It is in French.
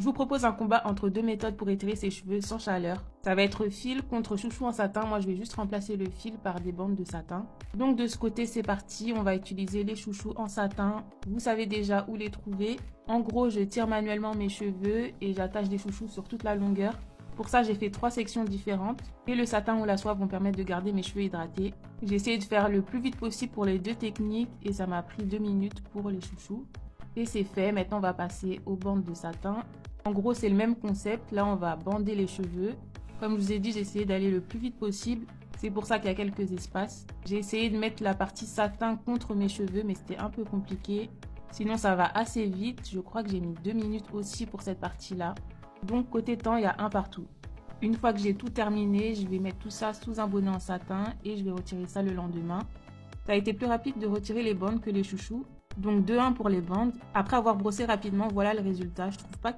Je vous propose un combat entre deux méthodes pour étirer ses cheveux sans chaleur. Ça va être fil contre chouchou en satin. Moi, je vais juste remplacer le fil par des bandes de satin. Donc de ce côté, c'est parti. On va utiliser les chouchous en satin. Vous savez déjà où les trouver. En gros, je tire manuellement mes cheveux et j'attache des chouchous sur toute la longueur. Pour ça, j'ai fait 3 sections différentes. Et le satin ou la soie vont permettre de garder mes cheveux hydratés. J'ai essayé de faire le plus vite possible pour les deux techniques et ça m'a pris 2 minutes pour les chouchous. Et c'est fait. Maintenant, on va passer aux bandes de satin. En gros, c'est le même concept. Là, on va bander les cheveux. Comme je vous ai dit, j'ai essayé d'aller le plus vite possible. C'est pour ça qu'il y a quelques espaces. J'ai essayé de mettre la partie satin contre mes cheveux, mais c'était un peu compliqué. Sinon, ça va assez vite. Je crois que j'ai mis 2 minutes aussi pour cette partie-là. Donc, côté temps, il y a un partout. Une fois que j'ai tout terminé, je vais mettre tout ça sous un bonnet en satin et je vais retirer ça le lendemain. Ça a été plus rapide de retirer les bandes que les chouchous. Donc 2-1 pour les bandes. Après avoir brossé rapidement, voilà le résultat. Je trouve pas